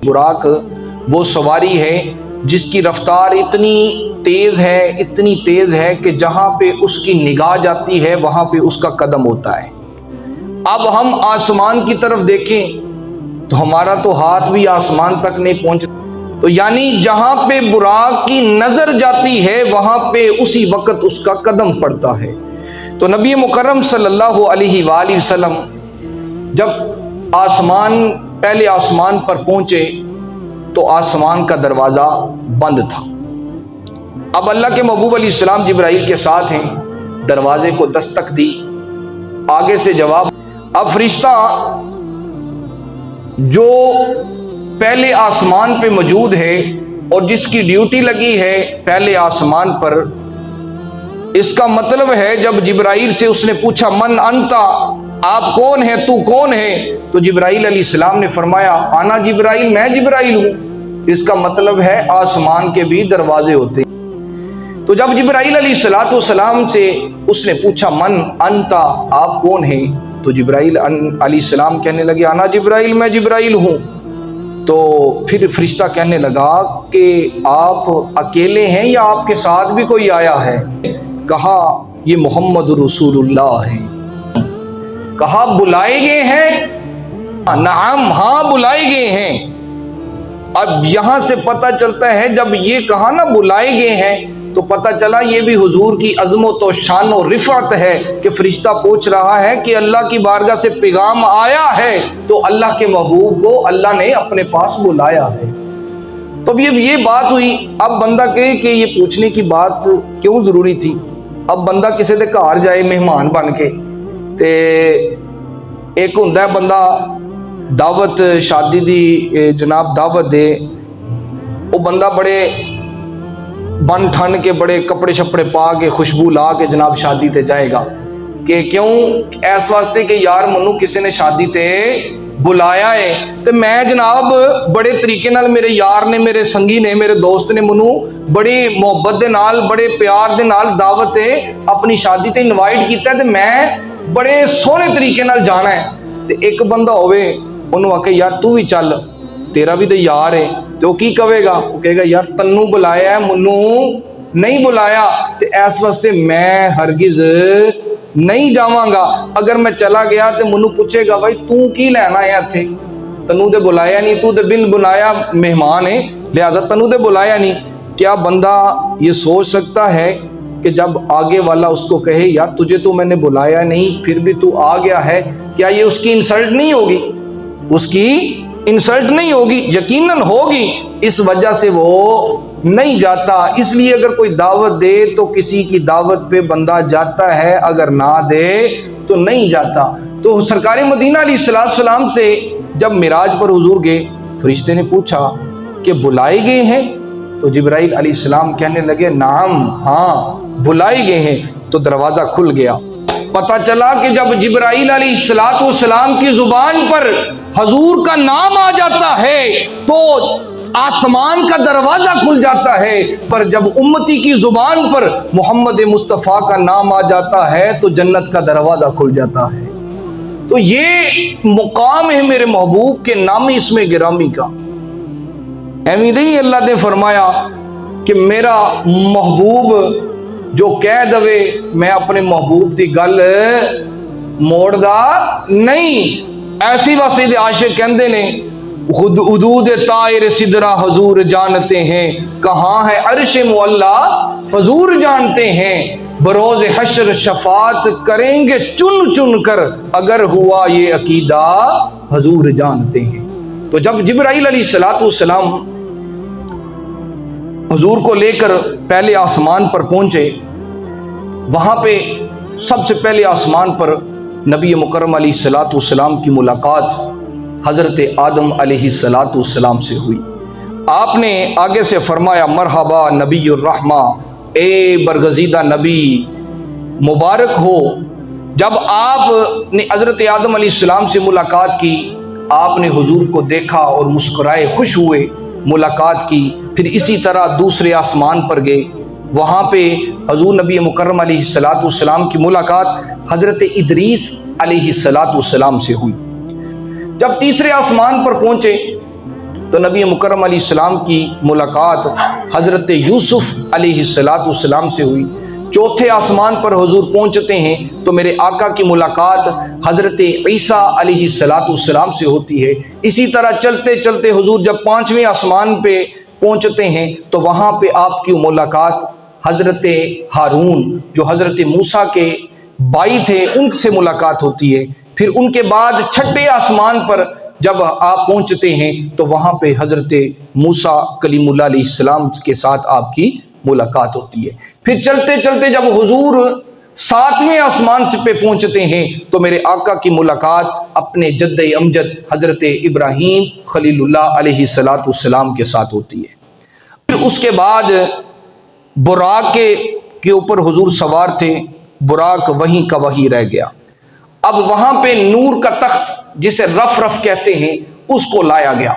براق وہ سواری ہے جس کی رفتار اتنی تیز ہے کہ جہاں پہ اس کی نگاہ جاتی ہے وہاں پہ اس کا قدم ہوتا ہے۔ اب ہم آسمان کی طرف دیکھیں تو ہمارا تو ہاتھ بھی آسمان تک نہیں پہنچتا، تو یعنی جہاں پہ براق کی نظر جاتی ہے وہاں پہ اسی وقت اس کا قدم پڑتا ہے۔ تو نبی مکرم صلی اللہ علیہ وآلہ وسلم جب پہلے آسمان پر پہنچے تو آسمان کا دروازہ بند تھا۔ اب اللہ کے محبوب علیہ السلام جبرائیل کے ساتھ ہیں، دروازے کو دستک دی، آگے سے جواب۔ اب فرشتہ جو پہلے آسمان پہ موجود ہے اور جس کی ڈیوٹی لگی ہے پہلے آسمان پر، اس کا مطلب ہے جب جبرائیل سے اس نے پوچھا من انتا، آپ کون ہیں، تو کون ہے، تو جبرائیل علیہ السلام نے فرمایا انا جبرائیل، میں جبرائیل ہوں۔ اس کا مطلب ہے آسمان کے بھی دروازے ہوتے ہیں۔ تو جب جبرائیل علیہ السلام سے اس نے پوچھا من انتا، آپ کون ہیں، تو جبرائیل علیہ السلام کہنے لگے انا جبرائیل، میں جبرائیل ہوں۔ تو پھر فرشتہ کہنے لگا کہ آپ اکیلے ہیں یا آپ کے ساتھ بھی کوئی آیا ہے؟ کہا یہ محمد رسول اللہ ہے۔ کہا بلائے گئے ہیں؟ نعم، ہاں بلائے گئے ہیں۔ اب یہاں سے پتہ چلتا ہے جب یہ کہا نا بلائے گئے ہیں تو پتہ چلا یہ بھی حضور کی عظمت و شان و رفعت ہے کہ فرشتہ پوچھ رہا ہے کہ اللہ کی بارگاہ سے پیغام آیا ہے تو اللہ کے محبوب کو اللہ نے اپنے پاس بلایا ہے۔ تو یہ بات ہوئی۔ اب بندہ کہے کہ یہ پوچھنے کی بات کیوں ضروری تھی؟ اب بندہ کسی دے گھر جائے مہمان بن کے تے ایک ہوندا ہے بندہ دعوت شادی دی جناب دعوت دے، وہ بندہ بڑے بن ٹھن کے بڑے کپڑے شپڑے پا کے خوشبو لا کے جناب شادی تے جائے گا کہ کیوں؟ اس واسطے کہ یار منو کسی نے شادی تے بلایا ہے تے میں جناب بڑے طریقے نال، میرے یار نے، میرے سنگی نے، میرے دوست نے منو بڑی محبت دے نال، بڑے پیار دے نال دعوت تے اپنی شادی تے انوائٹ کیتا ہے تے میں بڑے سونے طریقے نال جانا ہے۔ تے ایک بندہ ہوئے انہوں آکے یار تو بھی چل، تیرا بھی تے یار ہے، تو کی کہے گا؟ وہ کہے گا یار تنو بلایا ہے منو نہیں بلایا، تے اس واسطے میں ہرگز نہیں جاواں گا۔ اگر میں چلا گیا تے منو پوچھے گا بھائی تو کی لینا ہے اتھے، تنو تے بلایا نہیں، تو تے بن بلایا مہمان ہے لہذا تنو تے بلایا نہیں۔ کیا بندہ یہ سوچ سکتا ہے کہ جب آگے والا اس کو کہے یار تجھے تو میں نے بلایا نہیں پھر بھی تو آ گیا ہے، کیا یہ اس کی انسلٹ نہیں ہوگی؟ اس کی انسلٹ نہیں ہوگی؟ یقیناً ہوگی، اس وجہ سے وہ نہیں جاتا۔ اس لیے اگر کوئی دعوت دے تو کسی کی دعوت پہ بندہ جاتا ہے، اگر نہ دے تو نہیں جاتا۔ تو سرکار مدینہ علیہ السلام سے جب معراج پر حضور گئے، فرشتے نے پوچھا کہ بلائے گئے ہیں؟ تو جبرائیل علیہ السلام کہنے لگے نعم، ہاں بلائے گئے ہیں۔ تو دروازہ کھل گیا۔ پتہ چلا کہ جب جبرائیل علیہ السلام کی زبان پر حضور کا نام آ جاتا ہے تو آسمان کا دروازہ کھل جاتا ہے، پر جب امتی کی زبان پر محمد مصطفیٰ کا نام آ جاتا ہے تو جنت کا دروازہ کھل جاتا ہے۔ تو یہ مقام ہے میرے محبوب کے نام اسم گرامی کا۔ امید نہیں اللہ نے فرمایا کہ میرا محبوب جو کہہ دوے میں اپنے محبوب دی گل موڑ دا نہیں۔ ایسی واسطے عاشق کہندے نے حدود طائر سدرہ حضور جانتے ہیں، کہاں ہے عرش معلا حضور جانتے ہیں، بروز حشر شفاعت کریں گے چن چن کر، اگر ہوا یہ عقیدہ حضور جانتے ہیں۔ تو جب جبرائیل علیہ السلام حضور کو لے کر پہلے آسمان پر پہنچے، وہاں پہ سب سے پہلے آسمان پر نبی مکرم علیہ السلام کی ملاقات حضرت آدم علیہ السلام سے ہوئی۔ آپ نے آگے سے فرمایا مرحبا نبی الرحمہ، اے برگزیدہ نبی مبارک ہو۔ جب آپ نے حضرت آدم علیہ السلام سے ملاقات کی، آپ نے حضور کو دیکھا اور مسکرائے خوش ہوئے، ملاقات کی۔ پھر اسی طرح دوسرے آسمان پر گئے، وہاں پہ حضور نبی مکرم علیہ السلام کی ملاقات حضرت ادریس علیہ السلام سے ہوئی۔ جب تیسرے آسمان پر پہنچے تو نبی مکرم علیہ السلام کی ملاقات حضرت یوسف علیہ السلام سے ہوئی۔ چوتھے آسمان پر حضور پہنچتے ہیں تو میرے آقا کی ملاقات حضرت عیسیٰ علیہ السلام سے ہوتی ہے۔ اسی طرح چلتے چلتے حضور جب پانچویں آسمان پہ پہنچتے ہیں تو وہاں پہ آپ کی ملاقات حضرت ہارون جو حضرت موسیٰ کے بھائی تھے ان سے ملاقات ہوتی ہے۔ پھر ان کے بعد چھٹے آسمان پر جب آپ پہنچتے ہیں تو وہاں پہ حضرت موسیٰ کلیم اللہ علیہ السلام کے ساتھ آپ کی ملاقات ہوتی ہے۔ پھر چلتے چلتے جب حضور ساتویں آسمان سے پہ پہنچتے ہیں تو میرے آقا کی ملاقات اپنے جد امجد حضرت ابراہیم خلیل اللہ علیہ السلام کے ساتھ ہوتی ہے۔ پھر اس کے بعد براق کے اوپر حضور سوار تھے، براق وہیں کا وہیں رہ گیا۔ اب وہاں پہ نور کا تخت جسے رف رف کہتے ہیں اس کو لایا گیا۔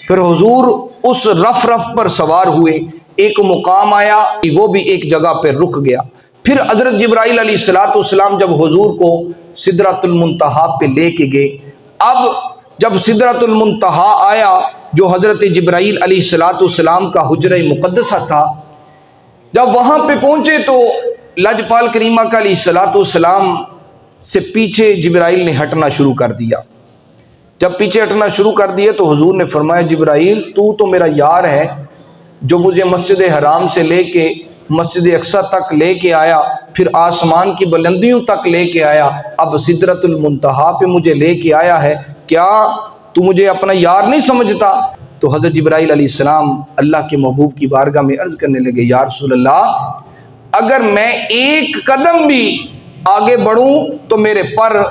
پھر حضور اس رف رف پر سوار ہوئے، ایک مقام آیا وہ بھی ایک جگہ پہ رک گیا۔ پھر حضرت جبرائیل علیہ السلام جب حضور کو سدرۃ المنتہا پہ لے کے گئے، اب جب سدرۃ المنتہا آیا جو حضرت جبرائیل علیہ السلام کا حجرہ مقدسہ تھا، جب وہاں پہ پہنچے تو لجپال کریمہ کا علیہ السلام سے پیچھے جبرائیل نے ہٹنا شروع کر دیا۔ جب پیچھے ہٹنا شروع کر دیا تو حضور نے فرمایا جبرائیل تو میرا یار ہے جو مجھے مسجد حرام سے لے کے مسجد اقصیٰ تک لے کے آیا، پھر آسمان کی بلندیوں تک لے کے آیا، اب سدرۃ المنتہا پہ مجھے لے کے آیا ہے، کیا تو مجھے اپنا یار نہیں سمجھتا؟ تو حضرت جبرائیل علیہ السلام اللہ کے محبوب کی بارگاہ میں عرض کرنے لگے، یا رسول اللہ اگر میں ایک قدم بھی آگے بڑھوں تو میرے پر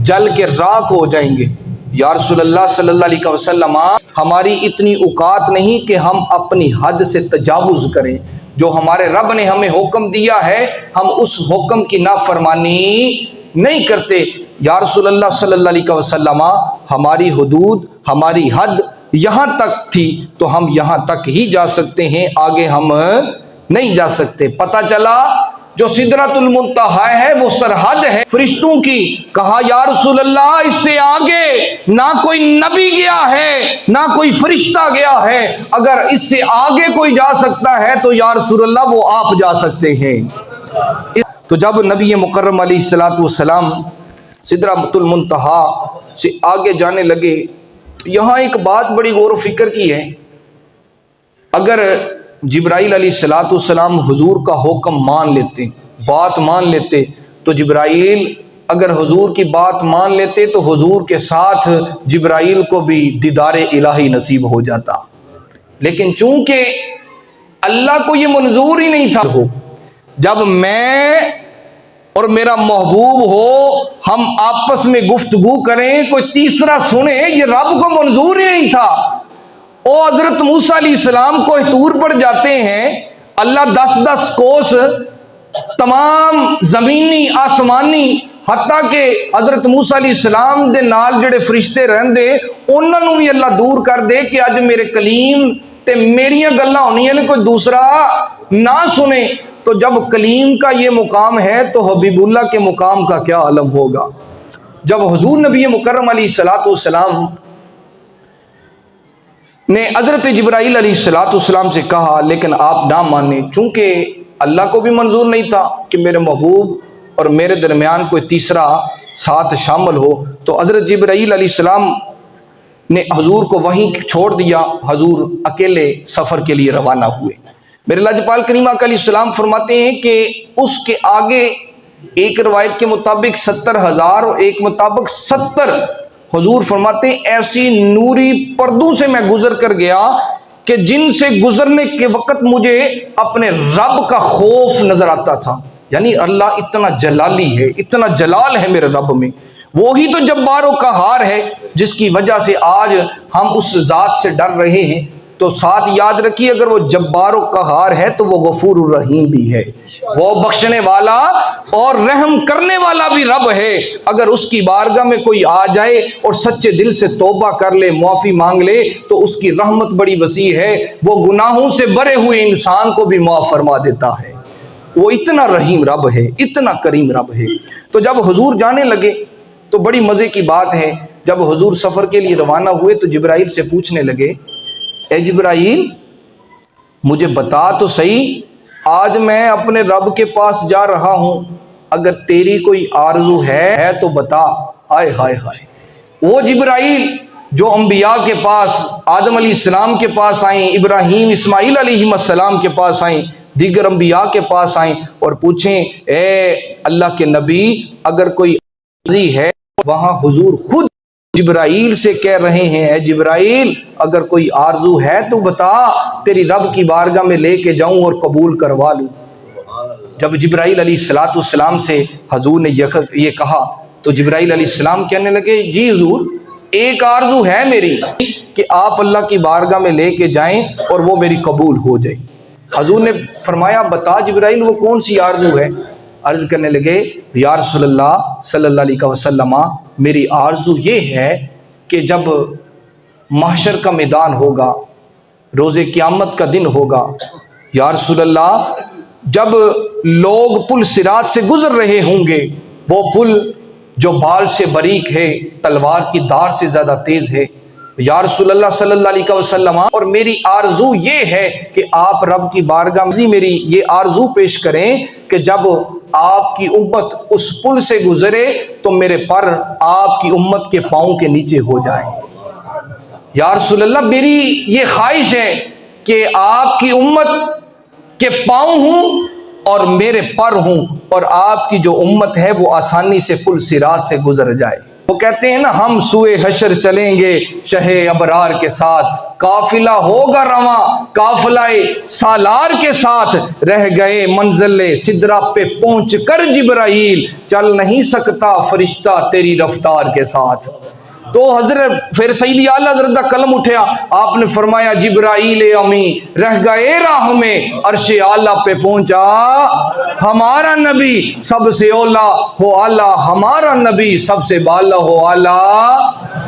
جل کے راکھ ہو جائیں گے۔ یا رسول اللہ صلی اللہ علیہ وسلم ہماری اتنی اوقات نہیں کہ ہم اپنی حد سے تجاوز کریں، جو ہمارے رب نے ہمیں حکم دیا ہے ہم اس حکم کی نافرمانی نہیں کرتے۔ یا رسول اللہ صلی اللہ علیہ وسلم ہماری حدود ہماری حد یہاں تک تھی تو ہم یہاں تک ہی جا سکتے ہیں، آگے ہم نہیں جا سکتے۔ پتہ چلا جو سدرۃ المنتہا ہے وہ سرحد ہے فرشتوں کی۔ کہا یا رسول اللہ اس سے آگے نہ کوئی نبی گیا ہے نہ کوئی فرشتہ گیا ہے، اگر اس سے آگے کوئی جا سکتا ہے تو یا رسول اللہ وہ آپ جا سکتے ہیں۔ تو جب نبی مکرم علیہ السلام سدرۃ المنتہا سے آگے جانے لگے تو یہاں ایک بات بڑی غور و فکر کی ہے، اگر جبرائیل علیہ السلام حضور کا حکم مان لیتے، بات مان لیتے، تو جبرائیل اگر حضور کی بات مان لیتے تو حضور کے ساتھ جبرائیل کو بھی دیدار الہی نصیب ہو جاتا، لیکن چونکہ اللہ کو یہ منظور ہی نہیں تھا جب میں اور میرا محبوب ہو ہم آپس میں گفتگو کریں کوئی تیسرا سنے، یہ رب کو منظور ہی نہیں تھا۔ او حضرت موسیٰ علیہ السلام کو طور پر جاتے ہیں، اللہ 10 کوس تمام زمینی آسمانی حتیٰ کہ حضرت موسیٰ علیہ السلام دے نال جڑے فرشتے رہندے انہاں نوں بھی اللہ دور کر دے کہ اج میرے کلیم تے میریاں گلاں ہونیاں نے کوئی دوسرا نہ سنے۔ تو جب کلیم کا یہ مقام ہے تو حبیب اللہ کے مقام کا کیا عالم ہوگا۔ جب حضور نبی مکرم علیہ السلام نے حضرت جبرائیل علیہ السلام سے کہا لیکن آپ نہ مانے، چونکہ اللہ کو بھی منظور نہیں تھا کہ میرے محبوب اور میرے درمیان کوئی تیسرا ساتھ شامل ہو، تو حضرت جبرائیل علیہ السلام نے حضور کو وہیں چھوڑ دیا، حضور اکیلے سفر کے لیے روانہ ہوئے۔ میرے لاجپال کریمہ علیہ السلام فرماتے ہیں کہ اس کے آگے ایک روایت کے مطابق 70,000 اور ایک مطابق 70، حضور فرماتے ہیں ایسی نوری پردوں سے میں گزر کر گیا کہ جن سے گزرنے کے وقت مجھے اپنے رب کا خوف نظر آتا تھا۔ یعنی اللہ اتنا جلالی ہے، اتنا جلال ہے میرے رب میں، وہی تو جبار و قہار ہے جس کی وجہ سے آج ہم اس ذات سے ڈر رہے ہیں۔ تو ساتھ یاد رکھیے اگر وہ جبار و قہار ہے تو وہ غفور الرحیم بھی ہے، وہ بخشنے والا اور رحم کرنے والا بھی رب ہے۔ اگر اس کی بارگاہ میں کوئی آ جائے اور سچے دل سے توبہ کر لے، معافی مانگ لے تو اس کی رحمت بڑی وسیع ہے، وہ گناہوں سے بھرے ہوئے انسان کو بھی معاف فرما دیتا ہے۔ وہ اتنا رحیم رب ہے، اتنا کریم رب ہے۔ تو جب حضور جانے لگے تو بڑی مزے کی بات ہے، جب حضور سفر کے لیے روانہ ہوئے تو جبرائیل سے پوچھنے لگے اے جبرائیل مجھے بتا تو صحیح، آج میں اپنے رب کے پاس جا رہا ہوں، اگر تیری کوئی آرزو ہے تو بتا۔ ہائے ہائے ہائے، وہ جبرائیل جو انبیاء کے پاس، آدم علیہ السلام کے پاس آئیں، ابراہیم اسماعیل علیہ السلام کے پاس آئیں، دیگر انبیاء کے پاس آئیں اور پوچھیں اے اللہ کے نبی اگر کوئی عرضی ہے، وہاں حضور خود جبرائیل سے کہہ رہے ہیں اے جبرائیل اگر کوئی آرزو ہے تو بتا، تیری رب کی بارگاہ میں لے کے جاؤں اور قبول کروا لوں۔ جب جبرائیل علیہ السلام سے حضور نے یہ کہا تو جبرائیل علیہ السلام کہنے لگے جی حضور ایک آرزو ہے میری کہ آپ اللہ کی بارگاہ میں لے کے جائیں اور وہ میری قبول ہو جائے۔ حضور نے فرمایا بتا جبرائیل وہ کون سی آرزو ہے؟ عرض کرنے لگے یا رسول اللہ صلی اللہ علیہ وسلم میری آرزو یہ ہے کہ جب محشر کا میدان ہوگا، روز قیامت کا دن ہوگا، یا رسول اللہ جب لوگ پل صراط سے گزر رہے ہوں گے، وہ پل جو بال سے باریک ہے، تلوار کی دھار سے زیادہ تیز ہے، یا رسول اللہ صلی اللہ علیہ وسلم اور میری آرزو یہ ہے کہ آپ رب کی بارگاہ میں میری یہ آرزو پیش کریں کہ جب آپ کی امت اس پل سے گزرے تو میرے پر آپ کی امت کے پاؤں کے نیچے ہو جائیں۔ یا رسول اللہ میری یہ خواہش ہے کہ آپ کی امت کے پاؤں ہوں اور میرے پر ہوں اور آپ کی جو امت ہے وہ آسانی سے پل صراط سے گزر جائے۔ وہ کہتے ہیں نا ہم سوئے حشر چلیں گے شہ ابرار کے ساتھ، قافلہ ہوگا رواں قافلہ سالار کے ساتھ، رہ گئے منزل سدرہ پہ پہنچ کر جبرائیل، چل نہیں سکتا فرشتہ تیری رفتار کے ساتھ۔ تو حضرت پھر سیدی اعلیٰ حضرت کا قلم اٹھیا، آپ نے فرمایا جبرائیل امی رہ گئے راہ میں، عرش اعلیٰ پہ پہنچا ہمارا نبی، سب سے اولا ہو اعلیٰ ہمارا نبی، سب سے بالا ہو اعلیٰ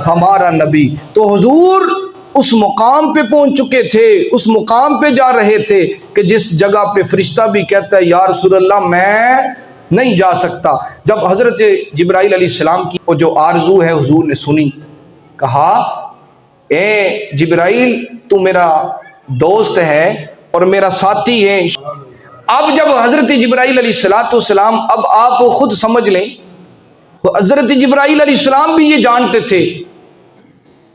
ہمارا نبی۔ تو حضور اس مقام پہ پہنچ چکے تھے، اس مقام پہ جا رہے تھے کہ جس جگہ پہ فرشتہ بھی کہتا ہے یا رسول اللہ میں نہیں جا سکتا۔ جب حضرت جبرائیل علیہ السلام کی وہ جو آرزو ہے حضور نے سنی، کہا اے جبرائیل تو میرا دوست ہے اور میرا ساتھی ہے۔ اب جب حضرت جبرائیل علیہ السلام اب آپ خود سمجھ لیں، حضرت جبرائیل علیہ السلام بھی یہ جانتے تھے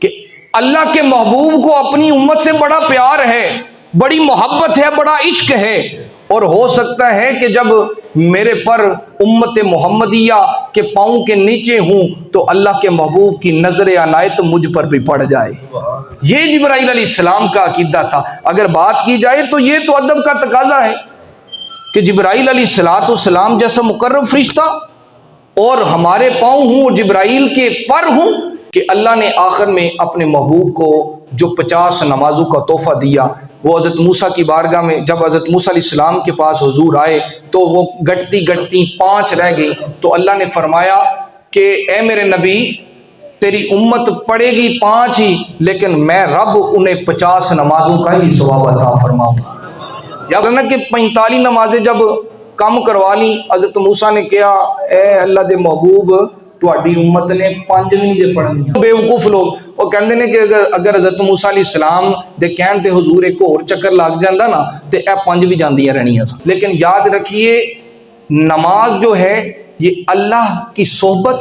کہ اللہ کے محبوب کو اپنی امت سے بڑا پیار ہے، بڑی محبت ہے، بڑا عشق ہے، اور ہو سکتا ہے کہ جب میرے پر امت محمدیہ کے پاؤں کے نیچے ہوں تو اللہ کے محبوب کی نظر عنایت مجھ پر بھی پڑ جائے۔ یہ جبرائیل علیہ السلام کا عقیدہ تھا۔ اگر بات کی جائے تو یہ تو ادب کا تقاضا ہے کہ جبرائیل علیہ السلام جیسا مقرب فرشتہ اور ہمارے پاؤں ہوں اور جبرائیل کے پر ہوں، کہ اللہ نے آخر میں اپنے محبوب کو جو 50 نمازوں کا تحفہ دیا، وہ حضرت موسیٰ کی بارگاہ میں جب حضرت موسیٰ علیہ السلام کے پاس حضور آئے تو وہ گٹتی گٹتی 5 رہ گئی، تو اللہ نے فرمایا کہ اے میرے نبی تیری امت پڑھے گی 5 ہی، لیکن میں رب انہیں 50 نمازوں کا ہی ثواب عطا فرماؤں۔ یا کہ 45 نمازیں جب کم کروا لی، حضرت موسیٰ نے کہا اے اللہ دے محبوب تہاڈی امت نے 5 بھی نہیں پڑھنی۔ بے وقوف لوگ وہ کہندے نے کہ اگر حضرت موسیٰ علیہ السلام دے کہن تے حضور ایک اور چکر لگ جاندا نا تے اے 5 بھی جاندیاں رہنیاں سن۔ لیکن یاد رکھیے نماز جو ہے یہ اللہ کی صحبت،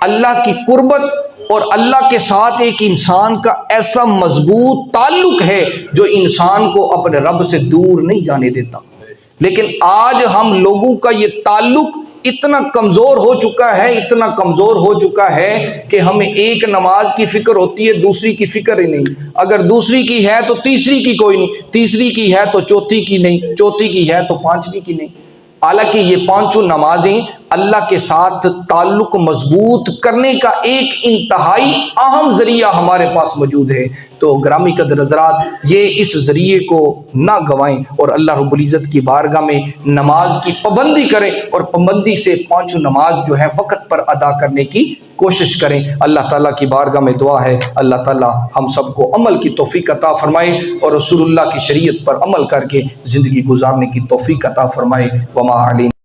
اللہ کی قربت اور اللہ کے ساتھ ایک انسان کا ایسا مضبوط تعلق ہے جو انسان کو اپنے رب سے دور نہیں جانے دیتا۔ لیکن آج ہم لوگوں کا یہ تعلق اتنا کمزور ہو چکا ہے، اتنا کمزور ہو چکا ہے کہ ہمیں ایک نماز کی فکر ہوتی ہے، دوسری کی فکر ہی نہیں۔ اگر دوسری کی ہے تو تیسری کی کوئی نہیں، تیسری کی ہے تو چوتھی کی نہیں، چوتھی کی ہے تو 5ویں کی نہیں۔ حالانکہ یہ 5 نمازیں اللہ کے ساتھ تعلق مضبوط کرنے کا ایک انتہائی اہم ذریعہ ہمارے پاس موجود ہے۔ تو گرامی قدر حضرات یہ اس ذریعے کو نہ گوائیں اور اللہ رب العزت کی بارگاہ میں نماز کی پابندی کریں اور پابندی سے 5 نماز جو ہے وقت پر ادا کرنے کی کوشش کریں۔ اللہ تعالیٰ کی بارگاہ میں دعا ہے اللہ تعالیٰ ہم سب کو عمل کی توفیق عطا فرمائے اور رسول اللہ کی شریعت پر عمل کر کے زندگی گزارنے کی توفیق عطا فرمائے۔ وما علینا